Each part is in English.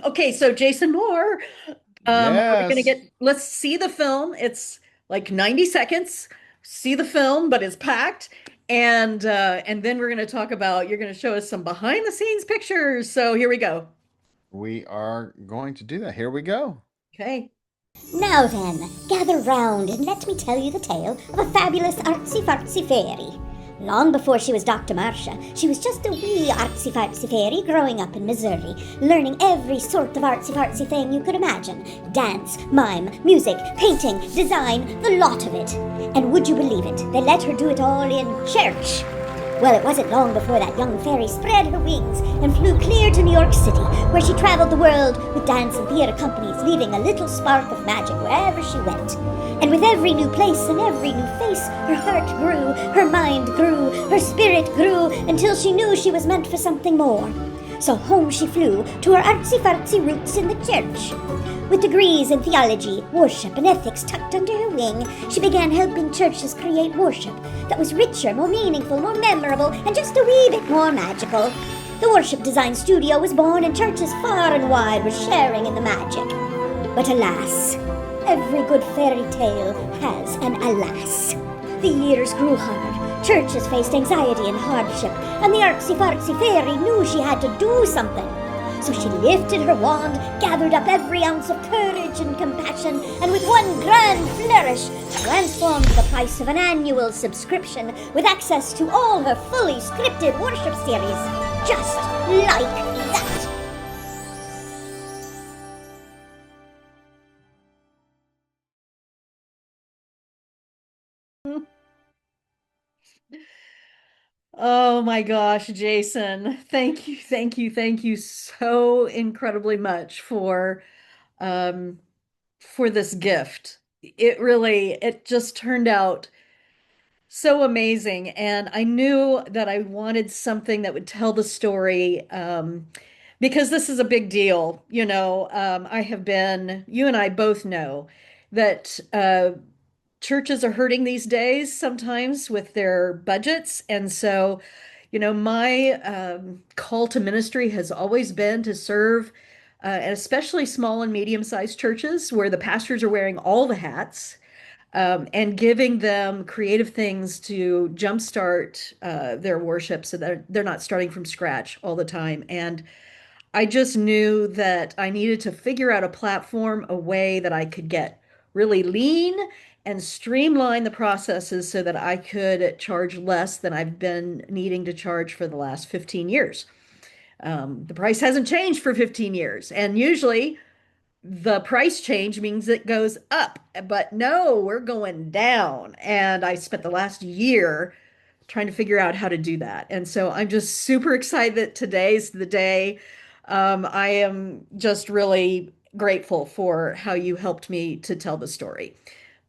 Okay, so Jason Moore, we're gonna Yes, let's see the film. It's like 90 seconds. See the film, but it's packed. And then we're gonna talk about, you're gonna show us some behind the scenes pictures. So here we go. we are going to do that. Here we go. Okay. Now then, gather round and let me tell you the tale of a fabulous Artsy Fartsy Fairy. Long before she was Dr. Marcia, she was just a wee Artsy Fartsy Fairy growing up in Missouri, learning every sort of artsy fartsy thing you could imagine: dance, mime, music, painting, design, the lot of it. And would you believe it? They let her do it all in church. Well, it wasn't long before that young fairy spread her wings and flew clear to New York City, where she traveled the world with dance and theater companies, leaving a little spark of magic wherever she went. And with every new place and every new face, her heart grew, her mind grew, her spirit grew, until she knew she was meant for something more. So home she flew to her artsy-fartsy roots in the church. With degrees in theology, worship, and ethics tucked under her wing, she began helping churches create worship that was richer, more meaningful, more memorable, and just a wee bit more magical. The Worship Design Studio was born, and churches far and wide were sharing in the magic. But alas, every good fairy tale has an alas. The years grew hard, churches faced anxiety and hardship, and the artsy-fartsy fairy knew she had to do something. So she lifted her wand, gathered up every ounce of courage and compassion, and with one grand flourish, transformed the price of an annual subscription with access to all her fully scripted worship series. Just like that. Oh my gosh, Jason. Thank you so incredibly much um for this gift. It just turned out so amazing. And I knew that I wanted something that would tell the story, because this is a big deal. You and I both know that churches are hurting these days sometimes with their budgets. And so, my call to ministry has always been to serve, and especially small and medium-sized churches where the pastors are wearing all the hats, and giving them creative things to jumpstart their worship so that they're not starting from scratch all the time. And I just knew that I needed to figure out a platform, a way that I could get really lean and streamline the processes so that I could charge less than I've been needing to charge for the last 15 years. The price hasn't changed for 15 years. And usually the price change means it goes up, but no, we're going down. And I spent the last year trying to figure out how to do that. And so I'm just super excited that today's the day. I am just really grateful for how you helped me to tell the story.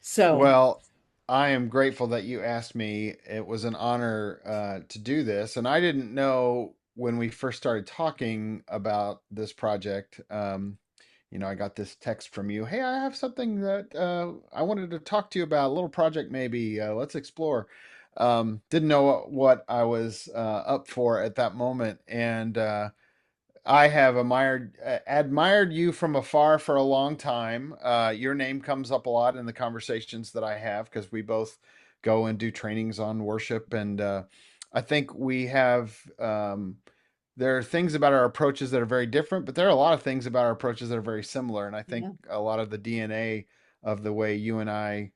So, Well, I am grateful that you asked me. It was an honor to do this, and I didn't know when we first started talking about this project. I got this text from you. Hey, I have something that I wanted to talk to you about. A little project, maybe. Let's explore. Didn't know what I was up for at that moment, and I have admired you from afar for a long time. Your name comes up a lot in the conversations that I have because we both go and do trainings on worship, and I think we have. There are things about our approaches that are very different, but there are a lot of things about our approaches that are very similar. And I think yeah, a lot of the DNA of the way you and I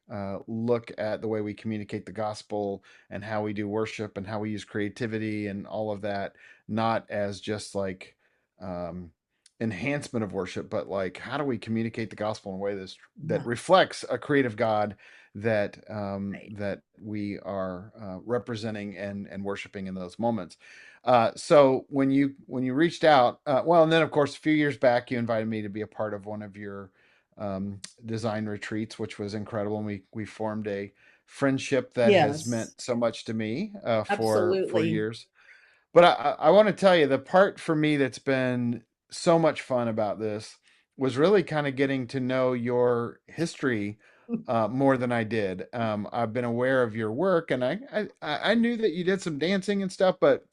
look at the way we communicate the gospel and how we do worship and how we use creativity and all of that, not as just like um, enhancement of worship, but like how do we communicate the gospel in a way that yeah, reflects a creative God right. that we are representing and worshiping in those moments. So when you reached out, well, and then of course a few years back you invited me to be a part of one of your design retreats, which was incredible, and we formed a friendship that has Yes, meant so much to me for absolutely. years. But I want to tell you the part for me that's been so much fun about this was really kind of getting to know your history more than I did. I've been aware of your work, and I knew that you did some dancing and stuff, but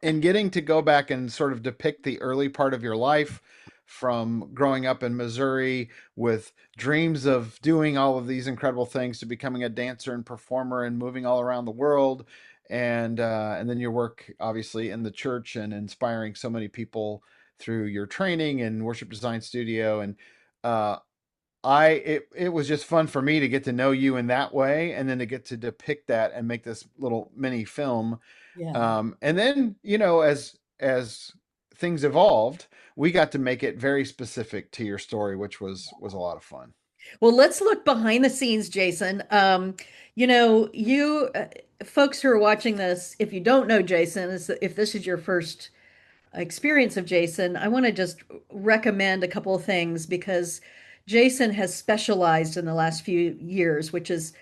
and getting to go back and sort of depict the early part of your life from growing up in Missouri with dreams of doing all of these incredible things to becoming a dancer and performer and moving all around the world, and then your work obviously in the church and inspiring so many people through your training and worship design studio. And uh, it was just fun for me to get to know you in that way, and then to get to depict that and make this little mini film. Yeah. And then, as things evolved, we got to make it very specific to your story, which was a lot of fun. Well, let's look behind the scenes, Jason. You folks who are watching this, if you don't know Jason, if this is your first experience of Jason, I want to just recommend a couple of things because Jason has specialized in the last few years, which is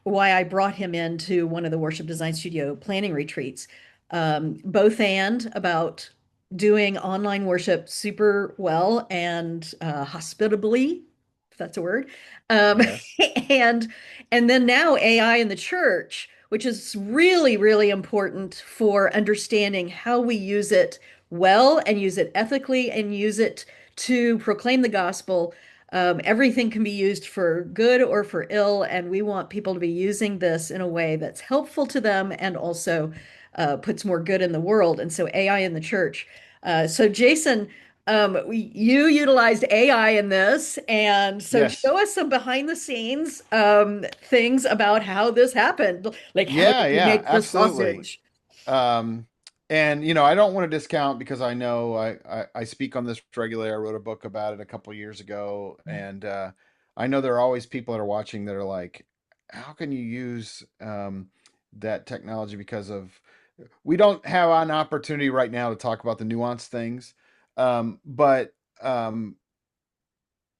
why I brought him into one of the worship design studio planning retreats. Both and about doing online worship super well and hospitably, if that's a word. Um, Yes. and and then now AI in the church, which is really, really important for understanding how we use it well and use it ethically and use it to proclaim the gospel. Everything can be used for good or for ill, and we want people to be using this in a way that's helpful to them and also puts more good in the world. And so AI in the church. So Jason, you utilized AI in this, and so Yes. show us some behind the scenes things about how this happened. Like, how did Yeah, you yeah, make the absolutely. sausage? Um, and I don't want to discount, because I know I speak on this regularly. I wrote a book about it a couple years ago, Yeah. and I know there are always people that are watching that are like, how can you use that technology? Because of we don't have an opportunity right now to talk about the nuanced things. But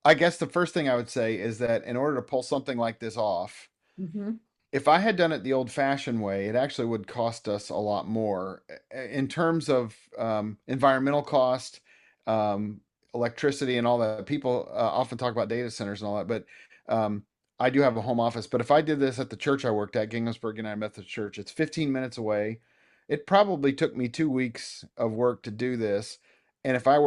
I guess the first thing I would say is that in order to pull something like this off, Hmm. if I had done it the old-fashioned way, it actually would cost us a lot more in terms of environmental cost, um, electricity, and all that. People often talk about data centers and all that, but um, I do have a home office. But if I did this at the church I worked at, Ginghamsburg United Methodist Church, it's 15 minutes away. It probably took me 2 weeks of work to do this, and if I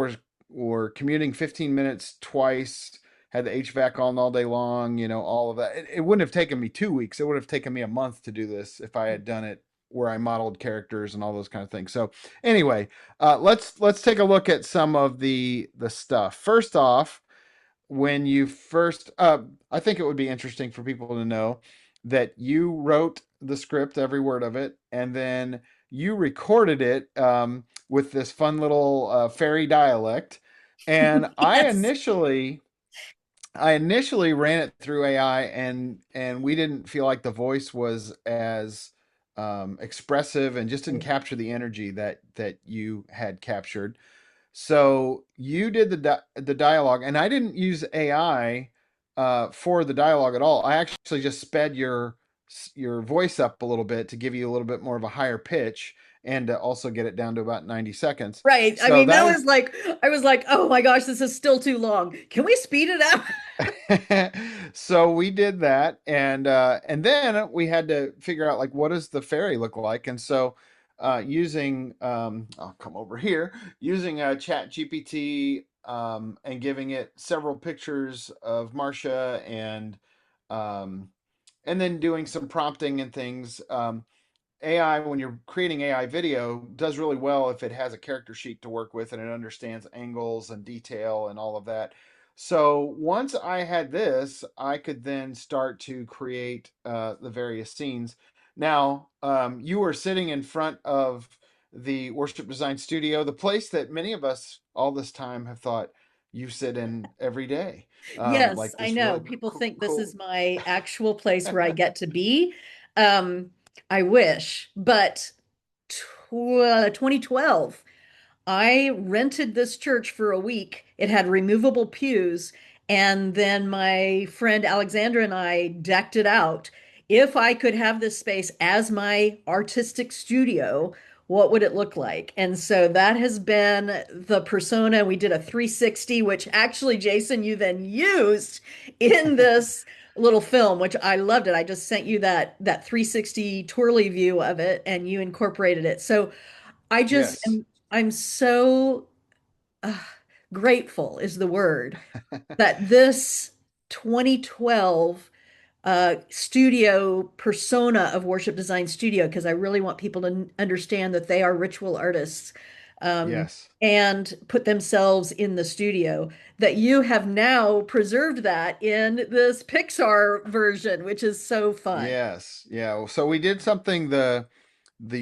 were commuting 15 minutes twice, had the HVAC on all day long, all of that. It wouldn't have taken me 2 weeks. It would have taken me a month to do this if I had done it where I modeled characters and all those kind of things. So anyway, let's take a look at some of the stuff. First off, when you first, I think it would be interesting for people to know that you wrote the script, every word of it, and then you recorded it with this fun little fairy dialect. And Yes. I initially ran it through AI, and we didn't feel like the voice was as expressive and just didn't capture the energy that you had captured. So you did the dialogue, and I didn't use AI for the dialogue at all. I actually just sped your voice up a little bit to give you a little bit more of a higher pitch, and to also get it down to about 90 seconds. Right. I So mean, that that was like, I was like, oh my gosh, this is still too long. Can we speed it up? so we did that, and then we had to figure out, like, what does the fairy look like. And so using I'll come over here, using chat GPT, and giving it several pictures of Marcia, um, and then doing some prompting and things. AI, when you're creating AI video, does really well if it has a character sheet to work with and it understands angles and detail and all of that. So once I had this, I could then start to create the various scenes. Now, you were sitting in front of the worship design studio, the place that many of us all this time have thought you sit in every day. Yes, Like I this know. really People cool, think this is cool. my actual place where I get to be. Um, I wish, but 2012. I rented this church for a week. It had removable pews, and then my friend Alexandra and I decked it out. If I could have this space as my artistic studio, what would it look like? And so that has been the persona. We did a 360, which actually, Jason, you then used in this little film, which I loved it. I just sent you that 360 twirly view of it, and you incorporated it. So I just Yes. am, I'm so uh, grateful is the word that this 2012 studio persona of Worship Design Studio, because I really want people to understand that they are ritual artists, um, Yes. and put themselves in the studio, that you have now preserved that in this Pixar version, which is so fun. Yes. Yeah. So we did something the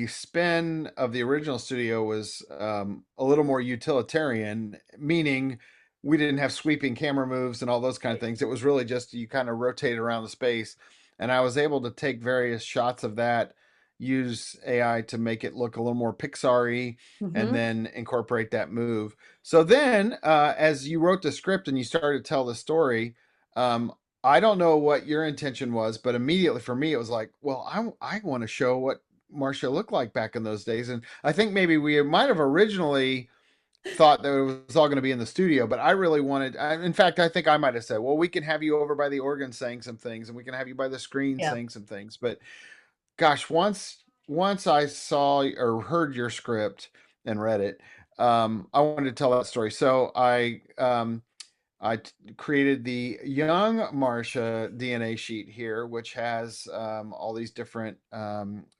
spin of the original studio was a little more utilitarian, meaning we didn't have sweeping camera moves and all those kind of things. It was really just you kind of rotate around the space. And I was able to take various shots of that, use AI to make it look a little more Pixar-y, and Mhm. then incorporate that move. So then, as you wrote the script and you started to tell the story, um, I don't know what your intention was, but immediately for me, it was like, well, I want to show what Marcia looked like back in those days. And I think maybe we might have originally thought that it was all going to be in the studio, but I really wanted, in fact, I think I might have said, well, we can have you over by the organ saying some things and we can have you by the screen Yeah. saying some things. But gosh, once I saw or heard your script and read it, I wanted to tell that story. So created the young Marcia DNA sheet here, which has all these different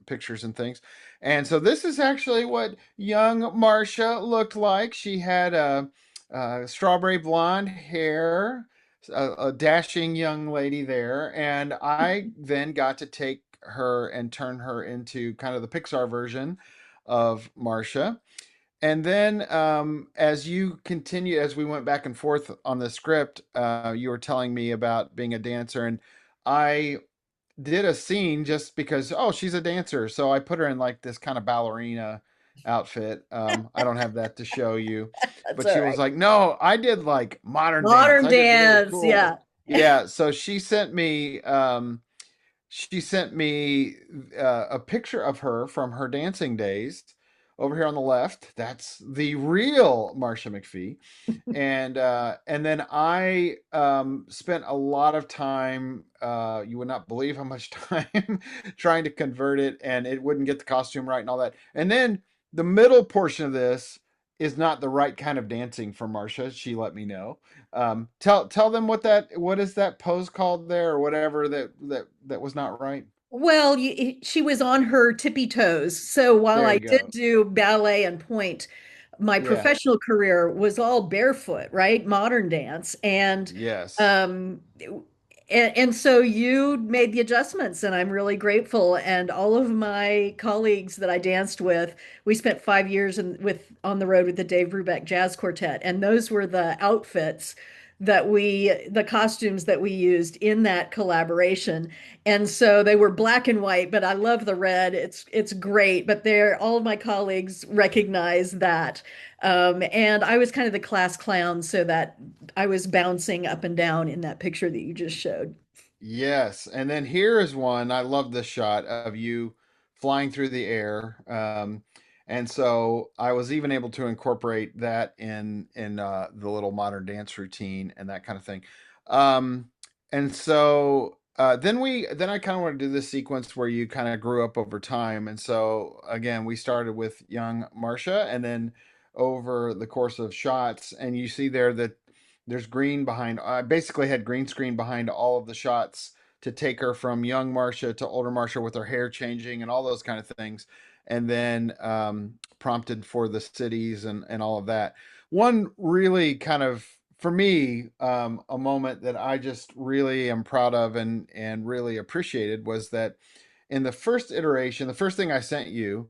pictures and things. And so this is actually what young Marcia looked like. She had strawberry blonde hair, a dashing young lady there. And I then got to take her and turn her into kind of the Pixar version of Marcia. And then, as you continue, as we went back and forth on the script, you were telling me about being a dancer, and I did a scene just because, oh, she's a dancer, so I put her in like this kind of ballerina outfit. I don't have that to show you, That's but all she was right. like, no, I did like modern dance. Modern I did really dance, cool. yeah. Yeah, so she sent me a picture of her from her dancing days over here on the left. That's the real Marcia McFee. And then I spent a lot of time. You would not believe how much time trying to convert it, and it wouldn't get the costume right and all that. And then the middle portion of this is not the right kind of dancing for Marcia. She let me know. Tell them what is that pose called there or whatever that was not right. Well, she was on her tippy toes. So while There I you did go. do ballet and point, my Yeah. professional career was all barefoot, right? Modern dance. Yes. Um, and so you made the adjustments, and I'm really grateful. And all of my colleagues that I danced with, we spent 5 years on the road with the Dave Brubeck Jazz Quartet, and those were the outfits the costumes that we used in that collaboration. And so they were black and white, but I love the red. It's great. But all of my colleagues recognize that. And I was kind of the class clown, so that I was bouncing up and down in that picture that you just showed. Yes, and then here is one. I love this shot of you flying through the air. And so I was even able to incorporate that in the little modern dance routine and that kind of thing. Um, and so then I kind of want to do this sequence where you kind of grew up over time. And so again, we started with young Marcia, and then over the course of shots, and you see there that there's green behind. I basically had green screen behind all of the shots to take her from young Marcia to older Marcia with her hair changing and all those kind of things, and then prompted for the cities and all of that. One really kind of for me a moment that I just really am proud of and really appreciated was that in the first iteration, the first thing I sent you,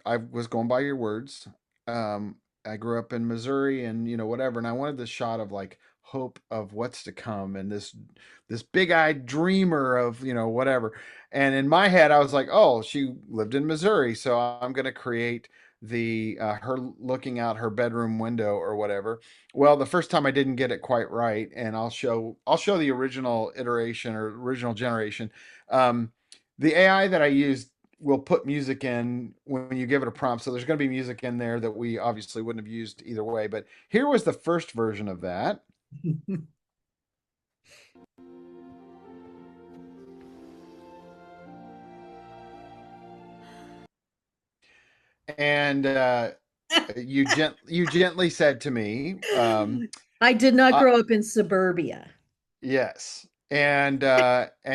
I was going by your words. um I grew up in Missouri and whatever, and I wanted this shot of like hope of what's to come and this big-eyed dreamer of whatever. And in my head I was like, oh, she lived in Missouri, so I'm going to create the her looking out her bedroom window or whatever. Well, the first time I didn't get it quite right, and I'll show the original iteration or original generation. The AI that I used will put music in when you give it a prompt. So there's going to be music in there that we obviously wouldn't have used either way. But here was the first version of that. and you gently said to me, I did not uh, grow up in suburbia. yes. And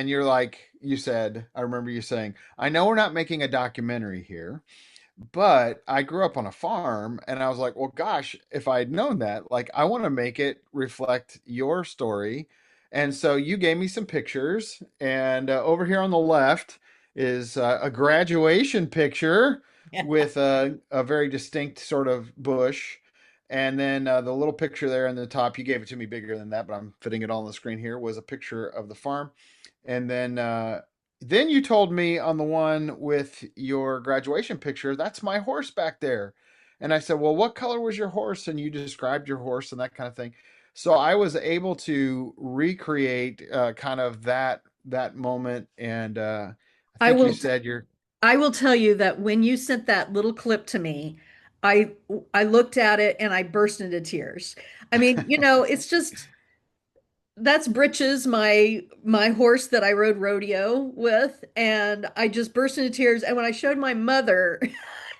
you're like, you said, I remember you saying, I know we're not making a documentary here, but I grew up on a farm, and I was like, well, gosh, if I had known that, like, I want to make it reflect your story. And so you gave me some pictures, and over here on the left is a graduation picture Yeah. with a very distinct sort of bush. And then the little picture there in the top, you gave it to me bigger than that, but I'm fitting it all on the screen here, was a picture of the farm. And then you told me on the one with your graduation picture, that's my horse back there. And I said, well, what color was your horse? And you described your horse and that kind of thing. So I was able to recreate kind of that moment. And I I think you will said you're, I will tell you that when you sent that little clip to me, I I looked at it and I burst into tears. I mean, it's just that's Britches, my horse that I rode rodeo with, and I just burst into tears. And when I showed my mother,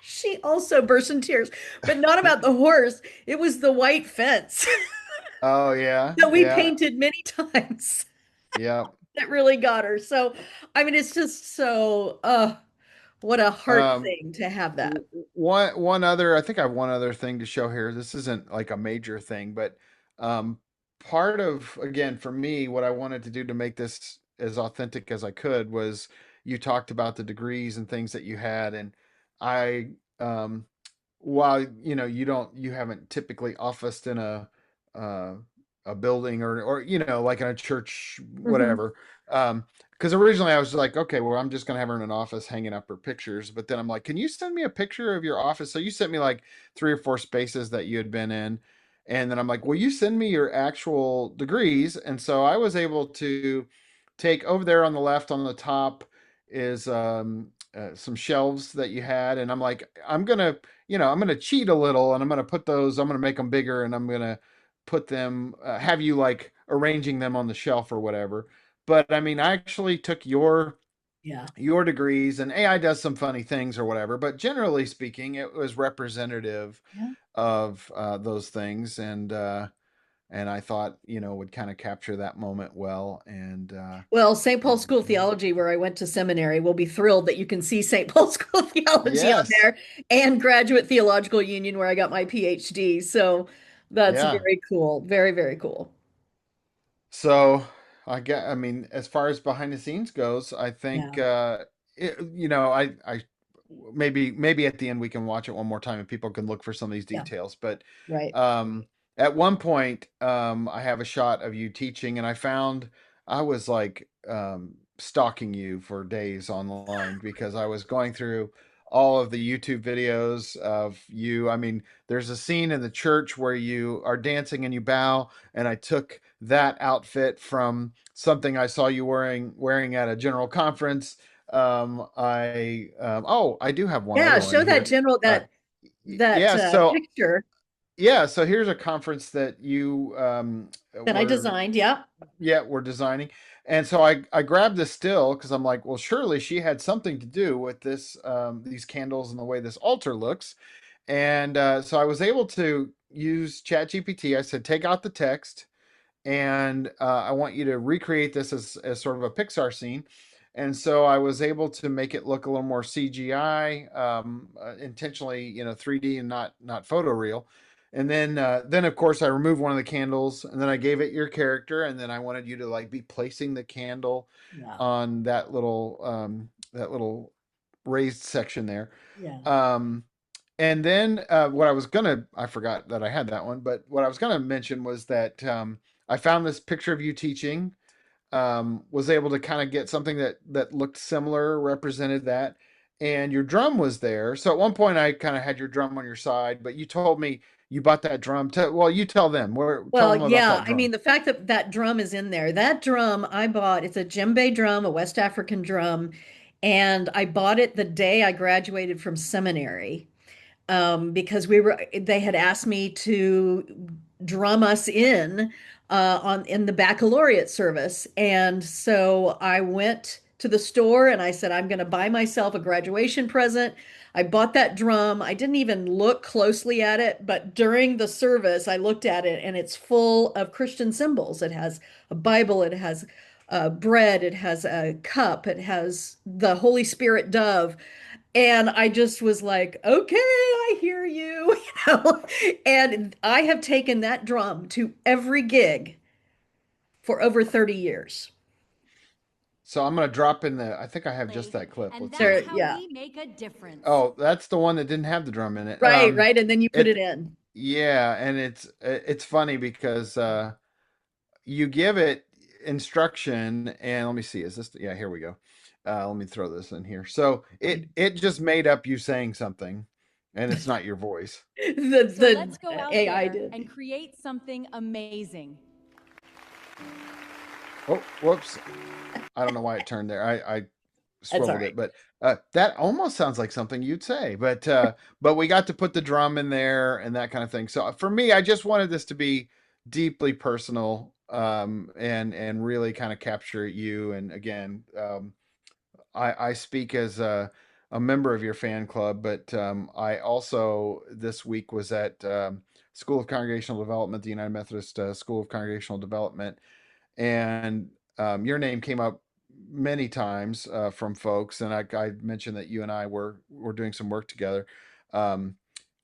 she also burst into tears, but not about the horse. It was the white fence oh, yeah, that we yeah, painted many times yeah. that really got her. So, I mean, it's just so, what a heart Um, thing to have that. one other, I think I have one other thing to show here. This isn't like a major thing, but um, part of, again, for me, what I wanted to do to make this as authentic as I could was you talked about the degrees and things that you had, and I while you haven't typically officed in uh, a building, or like in a church, Mhm. whatever. Because originally I was like, okay, well, I'm just gonna have her in an office hanging up her pictures. But then I'm like, can you send me a picture of your office? So you sent me like 3 or 4 spaces that you had been in, and then I'm like, will you send me your actual degrees? And so I was able to take over there on the left on the top is some shelves that you had, and I'm like, I'm gonna cheat a little, and I'm gonna make them bigger, and I'm gonna put them, have you like arranging them on the shelf or whatever. But I mean, I actually took Yeah. your degrees, and AI does some funny things or whatever, but generally speaking, it was representative Yeah. of those things, and I thought would kind of capture that moment well, Well, St. Paul's and School of Theology, where I went to seminary, will be thrilled that you can see St. Paul's School of Theology on yes, there and Graduate Theological Union, where I got my PhD. So that's yeah. very cool. Very, very cool. So I mean, as far as behind the scenes goes, I think Yeah. I maybe at the end we can watch it one more time and people can look for some of these Yeah. details. But Right. um, at one point, I have a shot of you teaching, and I was like stalking you for days online because I was going through all of the YouTube videos of you. I mean, there's a scene in the church where you are dancing and you bow, and I took that outfit from something I saw you wearing at a general conference. I do have one Yeah. other one Show that here. general Uh, that yeah, so picture yeah, so here's a conference that you that I were designed. Yeah. yeah, we're designing. And so I grabbed this still because I'm like, well, surely she had something to do with this these candles and the way this altar looks. And so I was able to use ChatGPT. I said, take out the text, and I want you to recreate this as sort of a Pixar scene. And so I was able to make it look a little more CGI, intentionally, 3D and not photoreal. And then of course I removed one of the candles, and then I gave it your character, and then I wanted you to like be placing the candle Yeah. on that little raised section there. Yeah. Um, and then I forgot that I had that one, but what I was gonna mention was that I found this picture of you teaching, was able to kind of get something that looked similar, represented that, and your drum was there. So at one point, I kind of had your drum on your side, but you told me you bought that drum. Well, you tell Well, them about yeah, that I mean, drum. the fact that that drum is in there, that drum I bought, it's a djembe drum, a West African drum, and I bought it the day I graduated from seminary, because they had asked me to drum us in in the baccalaureate service. And so I went to the store and I said, I'm going to buy myself a graduation present. I bought that drum. I didn't even look closely at it, but during the service, I looked at it and it's full of Christian symbols. It has a Bible, it has bread, it has a cup, it has the Holy Spirit dove. And I just was like, okay, I hear you, you know. And I have taken that drum to every gig for over 30 years. So I'm gonna drop in the. I think I have just that clip. And Let's that's see. There, how yeah. we make a difference. Oh, that's the one that didn't have the drum in it. Right, right. And then you put It it in. yeah, and it's funny because you give it instruction, and let me see, is this? Yeah, here we go. Let me throw this in here. So it just made up you saying something, and it's not your voice. So let's go out AI there did. and create something amazing. Oh, whoops! I don't know why it turned there. I That's all swiveled it, right. but that almost sounds like something you'd say. But we got to put the drum in there and that kind of thing. So for me, I just wanted this to be deeply personal, and really kind of capture you. And again, I speak as a member of your fan club, but I also this week was at School of Congregational Development, the United Methodist School of Congregational Development, and your name came up many times from folks, and I mentioned that you and I were doing some work together. Um,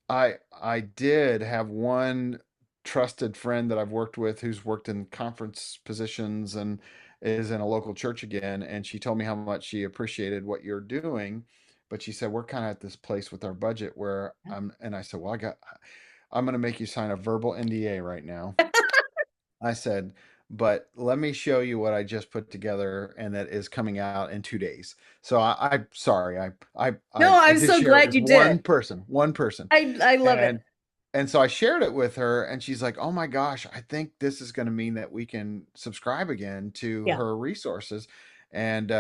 I did have one trusted friend that I've worked with who's worked in conference positions and is in a local church again, and she told me how much she appreciated what you're doing, but she said we're kind of at this place with our budget where and I said, well, I'm going to make you sign a verbal NDA right now. I said, but let me show you what I just put together and that is coming out in 2 days. So I'm sorry, No, I I'm did so share it glad with you did. one person, I love it. and so I shared it with her, and she's like, "Oh my gosh, I think this is going to mean that we can subscribe again to Yeah, her resources." And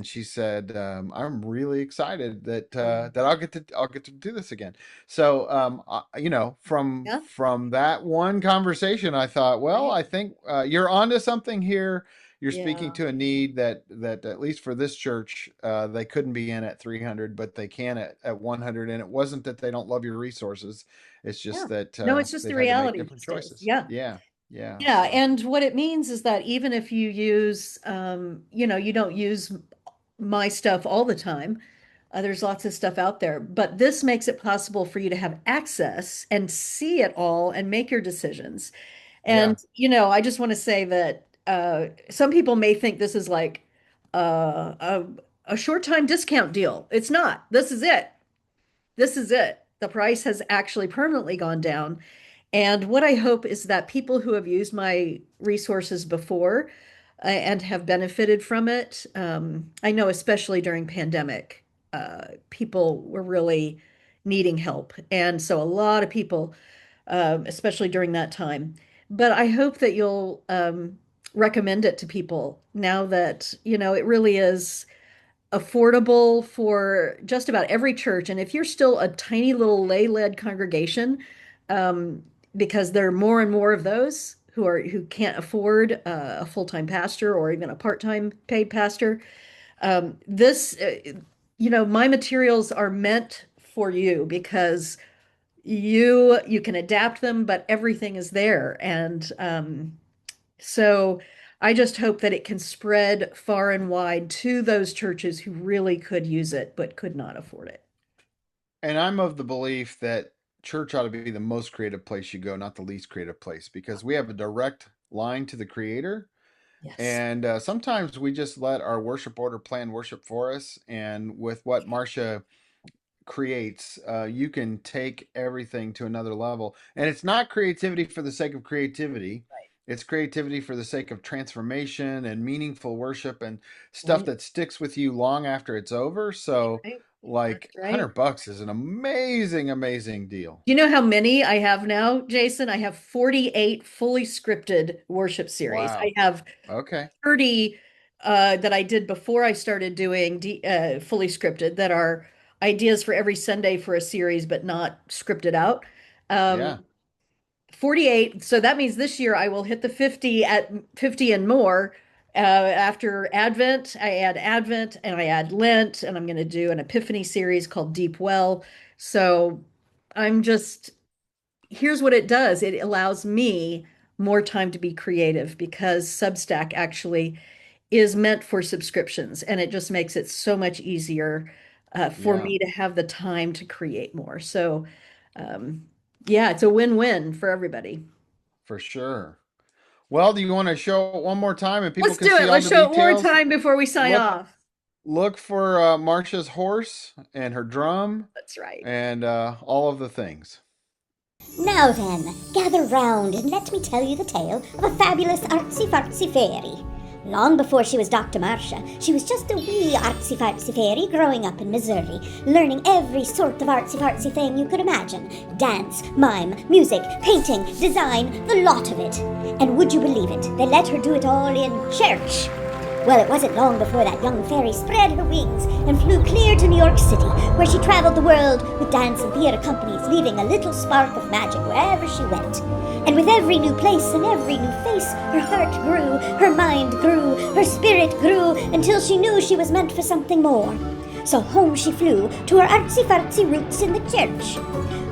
she said, "I'm really excited that I'll get to do this again." So yeah, from that one conversation, I thought, well, right. I think you're onto something here. You're speaking Yeah, to a need that at least for this church, they couldn't be in at 300, but they can at 100. And it wasn't that they don't love your resources; it's yeah. just that No, it's just the they've had to make reality different these days. choices. Yeah. Yeah, yeah. Yeah, So and what it means is that even if you use, you don't use my stuff all the time. There's lots of stuff out there, but this makes it possible for you to have access and see it all and make your decisions. And, yeah, I just want to say that some people may think this is like a short time discount deal. It's not. This is it. This is it. The price has actually permanently gone down. And what I hope is that people who have used my resources before and have benefited from it, I know especially during pandemic, people were really needing help. And so a lot of people, especially during that time. But I hope that you'll recommend it to people now that, it really is affordable for just about every church. And if you're still a tiny little lay-led congregation, um, because there are more and more of those who can't afford a full-time pastor or even a part-time paid pastor, this my materials are meant for you because you can adapt them, but everything is there. And so I just hope that it can spread far and wide to those churches who really could use it but could not afford it. and I'm of the belief that church ought to be the most creative place you go, not the least creative place, because we have a direct line to the Creator. Yes. And sometimes we just let our worship order plan worship for us. And with what Marcia creates, you can take everything to another level. And it's not creativity for the sake of creativity. It's creativity for the sake of transformation and meaningful worship and stuff Right. that sticks with you long after it's over. That's So, right. That's like, right. $100 is an amazing, amazing deal. Do you know how many I have now, Jason? I have 48 fully scripted worship series. I Wow. have Okay. 30 that I did before I started doing fully scripted that are ideas for every Sunday for a series, but not scripted out. Yeah. Um, 48. So that means this year I will hit the 50 at 50 and more. After Advent, I add Advent and I add Lent, and I'm going to do an Epiphany series called Deep Well. So I'm just, here's what it does. It allows me more time to be creative because Substack actually is meant for subscriptions, and it just makes it so much easier for Yeah, me to have the time to create more. So, um, yeah, it's a win-win for everybody. for sure. Well, do you want to show it one more time and people Let's can do see it. all Let's the show it one more details? time before we sign Look, off. look for Marcia's horse and her drum That's right. and all of the things. Now then, gather round and let me tell you the tale of a fabulous artsy fartsy fairy. Long before she was Dr. Marcia, she was just a wee artsy fartsy fairy growing up in Missouri, learning every sort of artsy fartsy thing you could imagine: dance, mime, music, painting, design, the lot of it. And would you believe it, they let her do it all in church. Well, it wasn't long before that young fairy spread her wings and flew clear to New York City, where she traveled the world with dance and theater companies, leaving a little spark of magic wherever she went. And with every new place and every new face, her heart grew, her mind grew, her spirit grew, until she knew she was meant for something more. So home she flew to her artsy-fartsy roots in the church.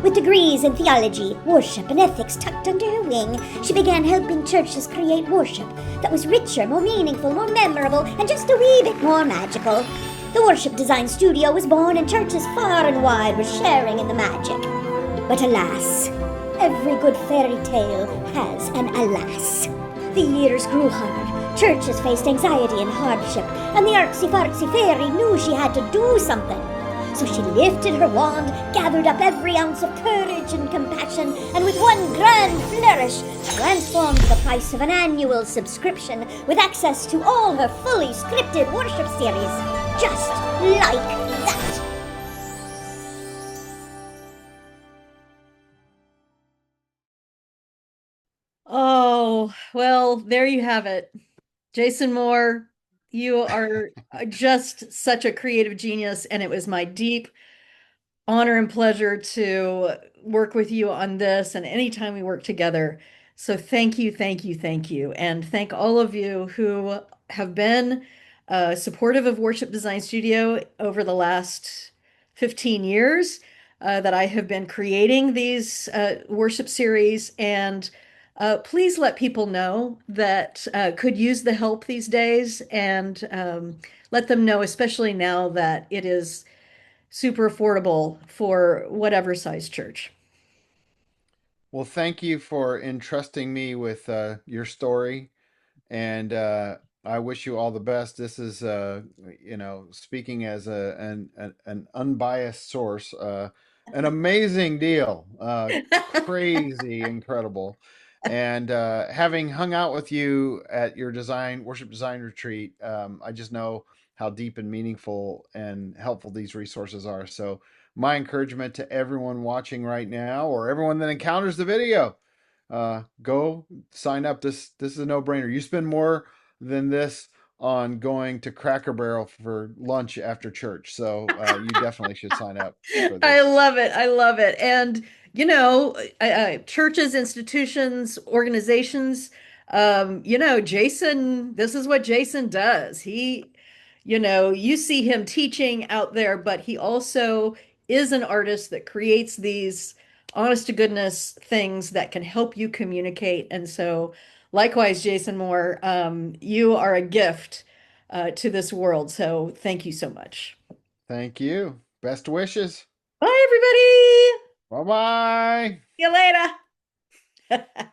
With degrees in theology, worship, and ethics tucked under her wing, she began helping churches create worship that was richer, more meaningful, more memorable, and just a wee bit more magical. The Worship Design Studio was born, and churches far and wide were sharing in the magic. But alas, every good fairy tale has an alas. The years grew hard, churches faced anxiety and hardship, and the artsy-fartsy fairy knew she had to do something. So she lifted her wand, gathered up every ounce of courage and compassion, and with one grand flourish, transformed the price of an annual subscription with access to all her fully scripted worship series. Just like that. Oh, well, there you have it. Jason Moore, you are just such a creative genius, and it was my deep honor and pleasure to work with you on this and anytime we work together. So thank you, thank you, thank you. And thank all of you who have been supportive of Worship Design Studio over the last 15 years that I have been creating these worship series. And please let people know that could use the help these days, and let them know, especially now that it is super affordable for whatever size church. Well, thank you for entrusting me with your story, and I wish you all the best. This is, speaking as an unbiased source, an amazing deal, crazy, incredible. And having hung out with you at your design worship design retreat, I just know how deep and meaningful and helpful these resources are. So, my encouragement to everyone watching right now, or everyone that encounters the video, go sign up. This is a no brainer. You spend more than this on going to Cracker Barrel for lunch after church, so you definitely should sign up for I this. love it. I love it. And, churches, institutions, organizations, Jason, this is what Jason does. You see him teaching out there, but he also is an artist that creates these honest to goodness things that can help you communicate. And so, likewise, Jason Moore, you are a gift to this world. So, thank you so much. Thank you. Best wishes. Bye, everybody. Bye bye. See you later.